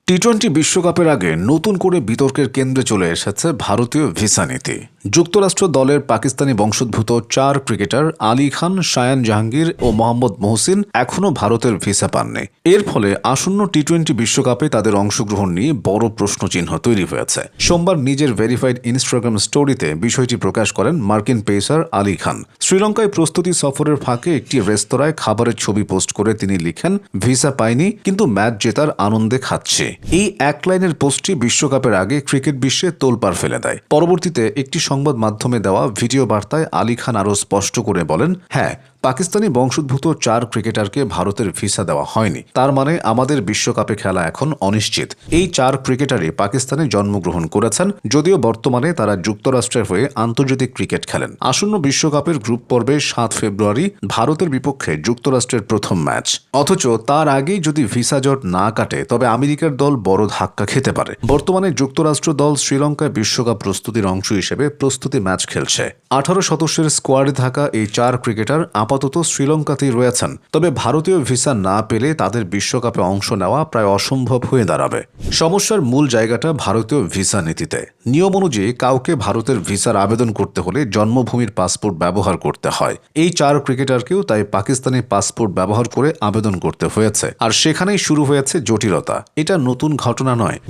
T twenty বিশ্বকাপের আগে নতুন করে বিতর্কের কেন্দ্রে চলে এসেছে ভারতীয় ভিসা নীতি। যুক্তরাষ্ট্র দলের পাকিস্তানি বংশোদ্ভূত 4 ক্রিকেটার আলী খান, শায়ান জাহাঙ্গীর ও মোহাম্মদ মহসিন এখনও ভারতের ভিসা পাননি। এর ফলে আসন্ন টি-টোয়েন্টি বিশ্বকাপে তাদের অংশগ্রহণ নিয়ে বড় প্রশ্নচিহ্ন তৈরি হয়েছে। সোমবার নিজের ভেরিফাইড ইনস্টাগ্রাম স্টোরিতে বিষয়টি প্রকাশ করেন মার্কিন পেসার আলী খান। শ্রীলঙ্কায় প্রস্তুতি সফরের ফাঁকে একটি রেস্তোরাঁয় খাবারের ছবি পোস্ট করে তিনি লিখেন, ভিসা পাইনি কিন্তু ম্যাচ জেতার আনন্দে খাচ্ছে। এই এক লাইনের পোস্টটি বিশ্বকাপের আগে ক্রিকেট বিশ্বে তোলপাড় ফেলে দেয়। পরবর্তীতে একটি সংবাদ মাধ্যমে দেওয়া ভিডিও বার্তায় আলী খান আরও স্পষ্ট করে বলেন, হ্যাঁ, পাকিস্তানি বংশোদ্ভূত 4 ক্রিকেটারকে ভারতের ভিসা দেওয়া হয়নি। তার মানে আমাদের বিশ্বকাপে খেলা এখন অনিশ্চিত। এই 4 ক্রিকেটারই পাকিস্তানে জন্মগ্রহণ করেছেন, যদিও বর্তমানে তারা যুক্তরাষ্ট্রের হয়ে আন্তর্জাতিক ক্রিকেট খেলেন। আসন্ন বিশ্বকাপের গ্রুপ পর্বে 7 ফেব্রুয়ারি ভারতের বিপক্ষে যুক্তরাষ্ট্রের প্রথম ম্যাচ। অথচ তার আগেই যদি ভিসা জট না কাটে তবে আমেরিকার দল বড় ধাক্কা খেতে পারে। বর্তমানে যুক্তরাষ্ট্র দল শ্রীলঙ্কায় বিশ্বকাপ প্রস্তুতির অংশ হিসেবে প্রস্তুতি ম্যাচ খেলছে। 18 সদস্যের স্কোয়াডে থাকা এই 4 ক্রিকেটার আপাতত শ্রীলঙ্কাতেই রয়েছেন। তবে ভারতীয় ভিসা না পেলে তাদের বিশ্বকাপে অংশ নেওয়া প্রায় অসম্ভব হয়ে দাঁড়াবে। সমস্যার মূল জায়গাটা ভারতীয় ভিসা নীতিতে। নিয়ম অনুযায়ী কাউকে ভারতের ভিসার আবেদন করতে হলে জন্মভূমির পাসপোর্ট ব্যবহার করতে হয়। এই 4 ক্রিকেটারকেও তাই পাকিস্তানি পাসপোর্ট ব্যবহার করে আবেদন করতে হয়েছে। আর সেখানেই শুরু হয়েছে জটিলতা। এটা নতুন ঘটনা নয়।